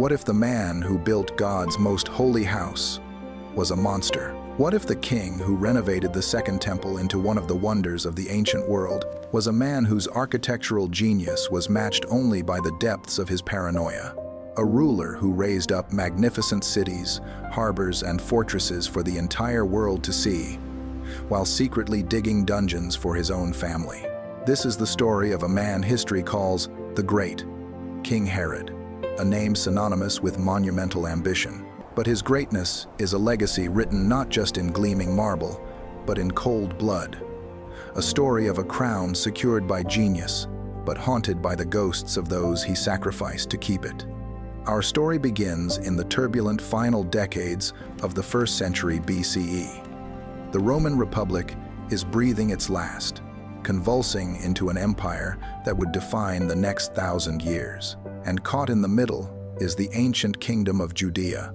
What if the man who built God's most holy house was a monster? What if the king who renovated the Second Temple into one of the wonders of the ancient world was a man whose architectural genius was matched only by the depths of his paranoia? A ruler who raised up magnificent cities, harbors, and fortresses for the entire world to see, while secretly digging dungeons for his own family. This is the story of a man history calls the Great, King Herod, a name synonymous with monumental ambition. But his greatness is a legacy written not just in gleaming marble, but in cold blood. A story of a crown secured by genius, but haunted by the ghosts of those he sacrificed to keep it. Our story begins in the turbulent final decades of the 1st century BCE. The Roman Republic is breathing its last, convulsing into an empire that would define the next 1,000 years. And caught in the middle is the ancient kingdom of Judea,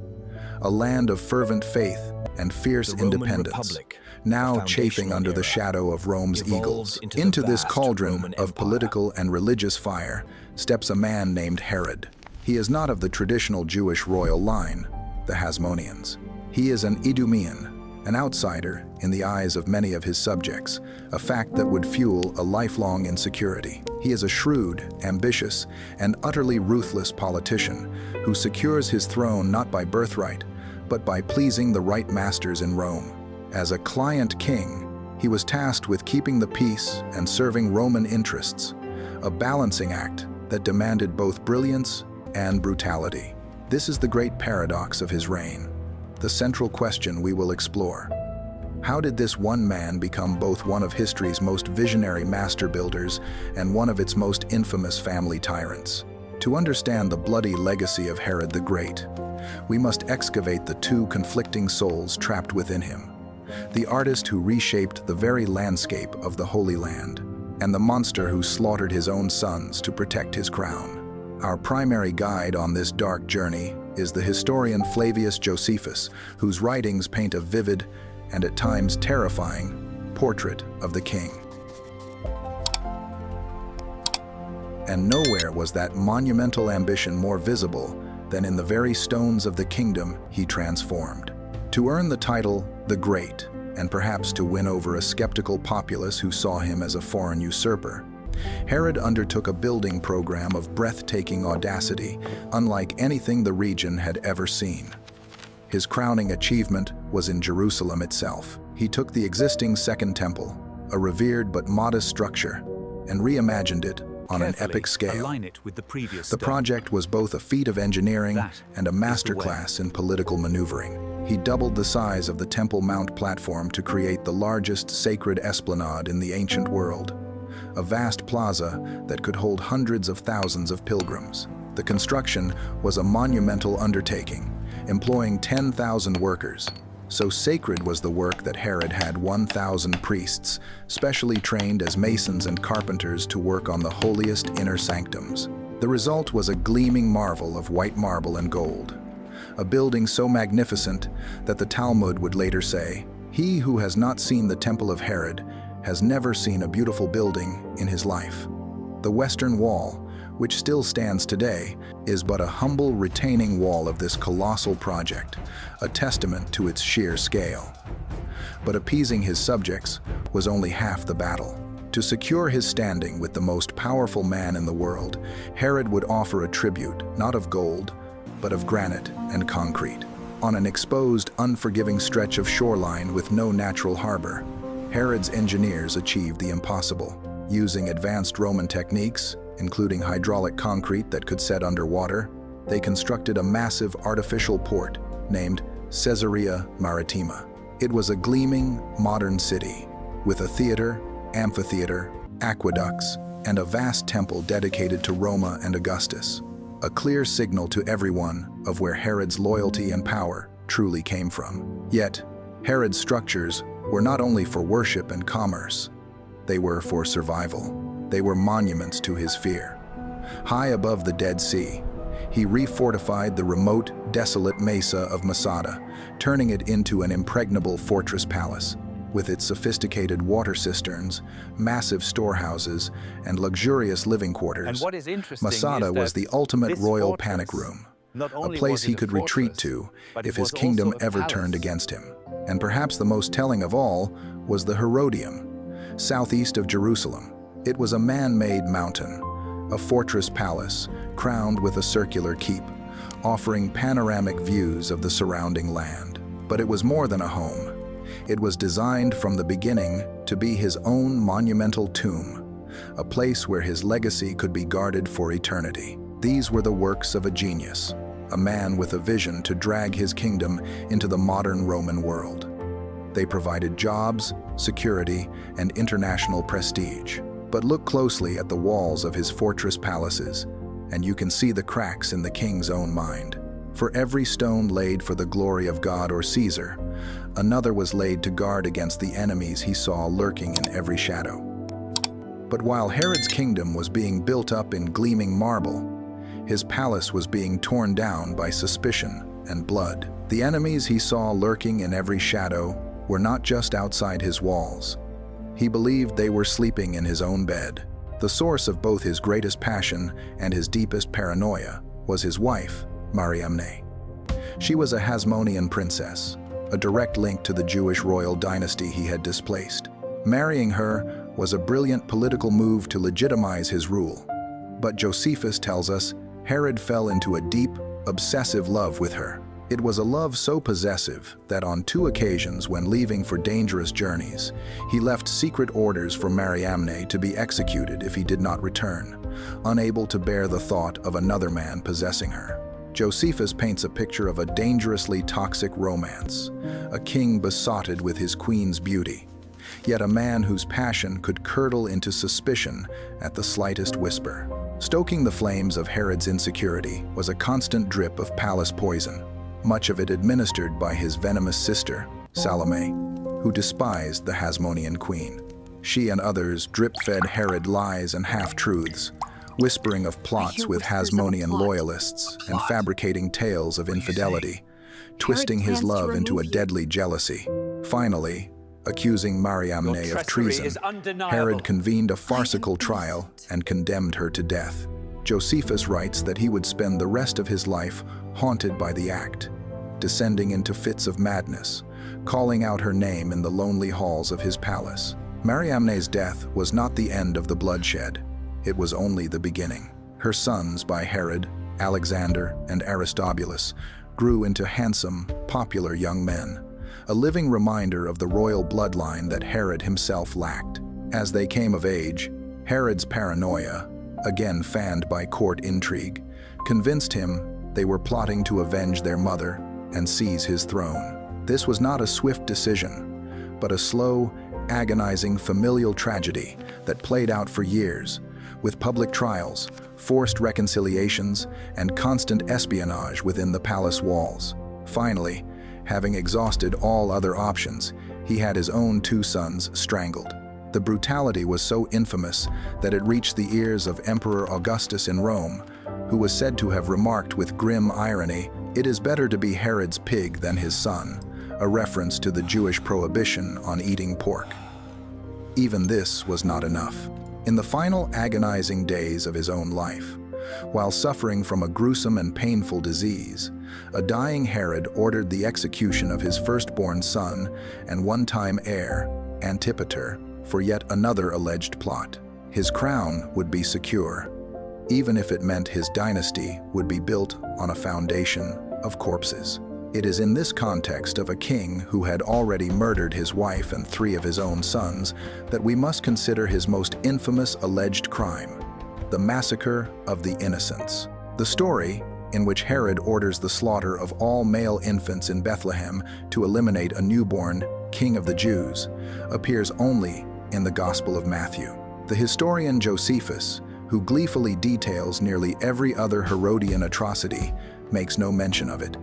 a land of fervent faith and fierce independence, now chafing under the shadow of Rome's eagles. Into this cauldron of political and religious fire steps a man named Herod. He is not of the traditional Jewish royal line, the Hasmoneans. He is an Idumean, an outsider in the eyes of many of his subjects, a fact that would fuel a lifelong insecurity. He is a shrewd, ambitious, and utterly ruthless politician who secures his throne not by birthright, but by pleasing the right masters in Rome. As a client king, he was tasked with keeping the peace and serving Roman interests, a balancing act that demanded both brilliance and brutality. This is the great paradox of his reign, the central question we will explore. How did this one man become both one of history's most visionary master builders and one of its most infamous family tyrants? To understand the bloody legacy of Herod the Great, we must excavate the two conflicting souls trapped within him: the artist who reshaped the very landscape of the Holy Land, and the monster who slaughtered his own sons to protect his crown. Our primary guide on this dark journey is the historian Flavius Josephus, whose writings paint a vivid and at times terrifying portrait of the king. And nowhere was that monumental ambition more visible than in the very stones of the kingdom he transformed. To earn the title the Great, and perhaps to win over a skeptical populace who saw him as a foreign usurper, Herod undertook a building program of breathtaking audacity, unlike anything the region had ever seen. His crowning achievement was in Jerusalem itself. He took the existing Second Temple, a revered but modest structure, and reimagined it on an epic scale. The project was both a feat of engineering and a masterclass in political maneuvering. He doubled the size of the Temple Mount platform to create the largest sacred esplanade in the ancient world, a vast plaza that could hold hundreds of thousands of pilgrims. The construction was a monumental undertaking, employing 10,000 workers. So sacred was the work that Herod had 1,000 priests, specially trained as masons and carpenters, to work on the holiest inner sanctums. The result was a gleaming marvel of white marble and gold, a building so magnificent that the Talmud would later say, "He who has not seen the temple of Herod has never seen a beautiful building in his life." The Western Wall, which still stands today, is but a humble retaining wall of this colossal project, a testament to its sheer scale. But appeasing his subjects was only half the battle. To secure his standing with the most powerful man in the world, Herod would offer a tribute, not of gold, but of granite and concrete. On an exposed, unforgiving stretch of shoreline with no natural harbor, Herod's engineers achieved the impossible. Using advanced Roman techniques, including hydraulic concrete that could set underwater, they constructed a massive artificial port named Caesarea Maritima. It was a gleaming, modern city, with a theater, amphitheater, aqueducts, and a vast temple dedicated to Roma and Augustus, a clear signal to everyone of where Herod's loyalty and power truly came from. Yet, Herod's structures were not only for worship and commerce, they were for survival. They were monuments to his fear. High above the Dead Sea, he refortified the remote, desolate mesa of Masada, turning it into an impregnable fortress palace. With its sophisticated water cisterns, massive storehouses, and luxurious living quarters, Masada was the ultimate royal panic room, a place he could retreat to if his kingdom ever turned against him. And perhaps the most telling of all was the Herodium, southeast of Jerusalem. It was a man-made mountain, a fortress palace crowned with a circular keep, offering panoramic views of the surrounding land. But it was more than a home. It was designed from the beginning to be his own monumental tomb, a place where his legacy could be guarded for eternity. These were the works of a genius, a man with a vision to drag his kingdom into the modern Roman world. They provided jobs, security, and international prestige. But look closely at the walls of his fortress palaces, and you can see the cracks in the king's own mind. For every stone laid for the glory of God or Caesar, another was laid to guard against the enemies he saw lurking in every shadow. But while Herod's kingdom was being built up in gleaming marble, his palace was being torn down by suspicion and blood. The enemies he saw lurking in every shadow were not just outside his walls. He believed they were sleeping in his own bed. The source of both his greatest passion and his deepest paranoia was his wife, Mariamne. She was a Hasmonean princess, a direct link to the Jewish royal dynasty he had displaced. Marrying her was a brilliant political move to legitimize his rule. But Josephus tells us Herod fell into a deep, obsessive love with her. It was a love so possessive that on 2 occasions when leaving for dangerous journeys, he left secret orders for Mariamne to be executed if he did not return, unable to bear the thought of another man possessing her. Josephus paints a picture of a dangerously toxic romance, a king besotted with his queen's beauty, yet a man whose passion could curdle into suspicion at the slightest whisper. Stoking the flames of Herod's insecurity was a constant drip of palace poison, much of it administered by his venomous sister, Salome, who despised the Hasmonean queen. She and others drip-fed Herod lies and half-truths, whispering of plots with Hasmonean loyalists and fabricating tales of infidelity, twisting his love into a deadly jealousy. Finally, accusing Mariamne of treason, Herod convened a farcical trial and condemned her to death. Josephus writes that he would spend the rest of his life haunted by the act, descending into fits of madness, calling out her name in the lonely halls of his palace. Mariamne's death was not the end of the bloodshed. It was only the beginning. Her sons by Herod, Alexander, and Aristobulus grew into handsome, popular young men, a living reminder of the royal bloodline that Herod himself lacked. As they came of age, Herod's paranoia, again fanned by court intrigue, convinced him they were plotting to avenge their mother and seize his throne. This was not a swift decision, but a slow, agonizing familial tragedy that played out for years, with public trials, forced reconciliations, and constant espionage within the palace walls. Finally, having exhausted all other options, he had his own 2 sons strangled. The brutality was so infamous that it reached the ears of Emperor Augustus in Rome, who was said to have remarked with grim irony, "It is better to be Herod's pig than his son," a reference to the Jewish prohibition on eating pork. Even this was not enough. In the final agonizing days of his own life, while suffering from a gruesome and painful disease, a dying Herod ordered the execution of his firstborn son and one-time heir, Antipater, for yet another alleged plot. His crown would be secure, even if it meant his dynasty would be built on a foundation of corpses. It is in this context of a king who had already murdered his wife and 3 of his own sons that we must consider his most infamous alleged crime, the massacre of the innocents. The story, in which Herod orders the slaughter of all male infants in Bethlehem to eliminate a newborn king of the Jews, appears only in the Gospel of Matthew. The historian Josephus, who gleefully details nearly every other Herodian atrocity, makes no mention of it.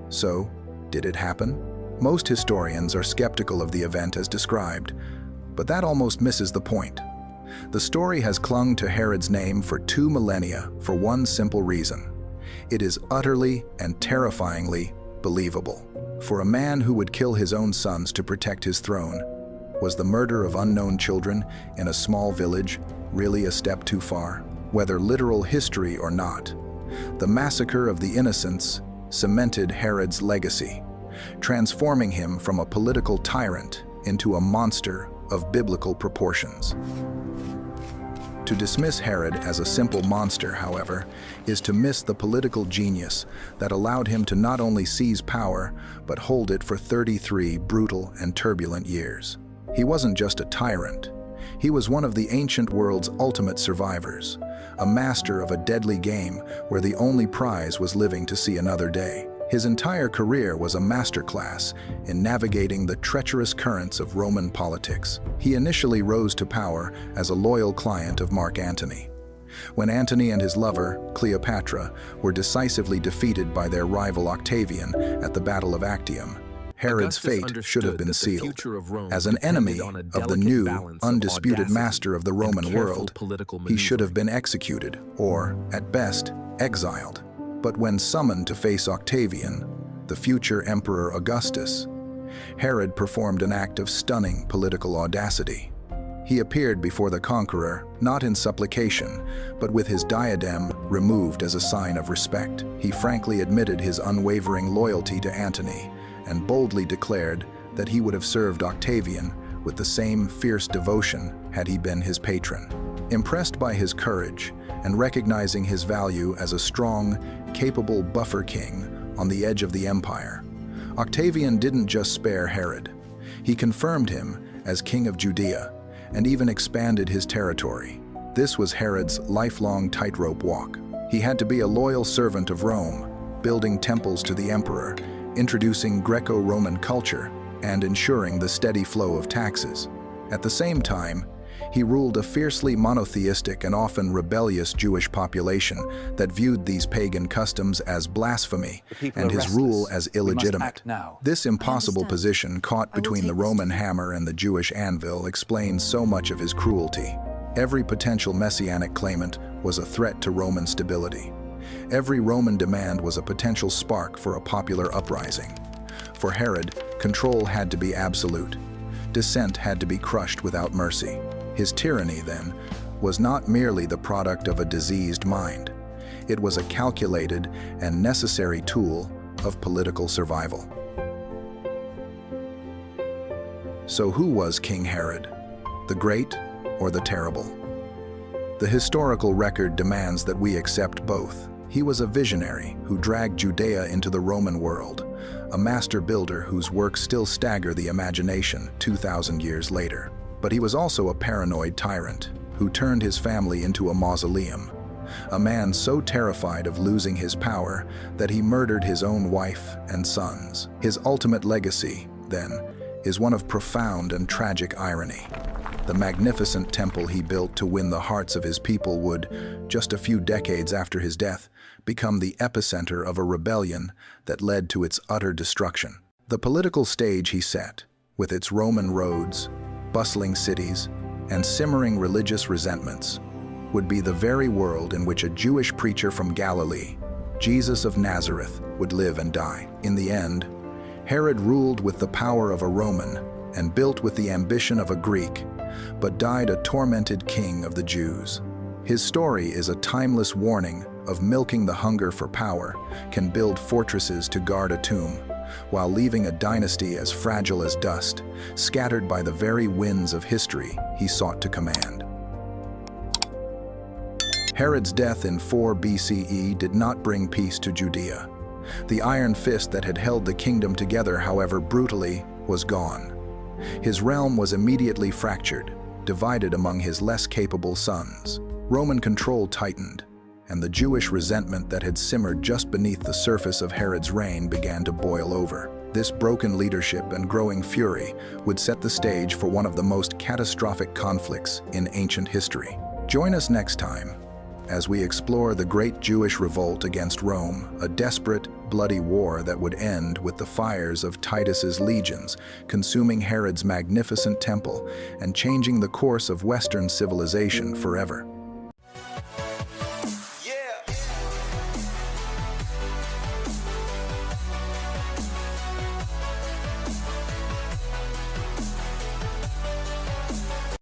So, did it happen? Most historians are skeptical of the event as described, but that almost misses the point. The story has clung to Herod's name for 2 millennia for one simple reason. It is utterly and terrifyingly believable. For a man who would kill his own sons to protect his throne, was the murder of unknown children in a small village really a step too far? Whether literal history or not, The massacre of the innocents cemented Herod's legacy, transforming him from a political tyrant into a monster of biblical proportions. To dismiss Herod as a simple monster, however, is to miss the political genius that allowed him to not only seize power, but hold it for 33 brutal and turbulent years. He wasn't just a tyrant. He was one of the ancient world's ultimate survivors, a master of a deadly game where the only prize was living to see another day. His entire career was a masterclass in navigating the treacherous currents of Roman politics. He initially rose to power as a loyal client of Mark Antony. When Antony and his lover, Cleopatra, were decisively defeated by their rival Octavian at the Battle of Actium, Herod's fate should have been sealed. As an enemy of the new, undisputed master of the Roman world, he should have been executed, or, at best, exiled. But when summoned to face Octavian, the future Emperor Augustus, Herod performed an act of stunning political audacity. He appeared before the conqueror, not in supplication, but with his diadem removed as a sign of respect. He frankly admitted his unwavering loyalty to Antony and boldly declared that he would have served Octavian with the same fierce devotion had he been his patron. Impressed by his courage and recognizing his value as a strong, capable buffer king on the edge of the empire, Octavian didn't just spare Herod. He confirmed him as king of Judea and even expanded his territory. This was Herod's lifelong tightrope walk. He had to be a loyal servant of Rome, building temples to the emperor, introducing Greco-Roman culture, and ensuring the steady flow of taxes. At the same time, he ruled a fiercely monotheistic and often rebellious Jewish population that viewed these pagan customs as blasphemy and his rule as illegitimate. This impossible position, caught between the Roman hammer and the Jewish anvil, explains so much of his cruelty. Every potential messianic claimant was a threat to Roman stability. Every Roman demand was a potential spark for a popular uprising. For Herod, control had to be absolute. Dissent had to be crushed without mercy. His tyranny, then, was not merely the product of a diseased mind. It was a calculated and necessary tool of political survival. So who was King Herod? The Great or the Terrible? The historical record demands that we accept both. He was a visionary who dragged Judea into the Roman world, a master builder whose works still stagger the imagination 2,000 years later. But he was also a paranoid tyrant who turned his family into a mausoleum, a man so terrified of losing his power that he murdered his own wife and sons. His ultimate legacy, then, is one of profound and tragic irony. The magnificent temple he built to win the hearts of his people would, just a few decades after his death, become the epicenter of a rebellion that led to its utter destruction. The political stage he set, with its Roman roads, bustling cities, and simmering religious resentments, would be the very world in which a Jewish preacher from Galilee, Jesus of Nazareth, would live and die. In the end, Herod ruled with the power of a Roman and built with the ambition of a Greek, but died a tormented king of the Jews. His story is a timeless warning of milking the hunger for power can build fortresses to guard a tomb, while leaving a dynasty as fragile as dust, scattered by the very winds of history he sought to command. Herod's death in 4 BCE did not bring peace to Judea. The iron fist that had held the kingdom together, however brutally, was gone. His realm was immediately fractured, divided among his less capable sons. Roman control tightened, and the Jewish resentment that had simmered just beneath the surface of Herod's reign began to boil over. This broken leadership and growing fury would set the stage for one of the most catastrophic conflicts in ancient history. Join us next time as we explore the Great Jewish Revolt against Rome, a desperate, bloody war that would end with the fires of Titus's legions consuming Herod's magnificent temple and changing the course of Western civilization forever.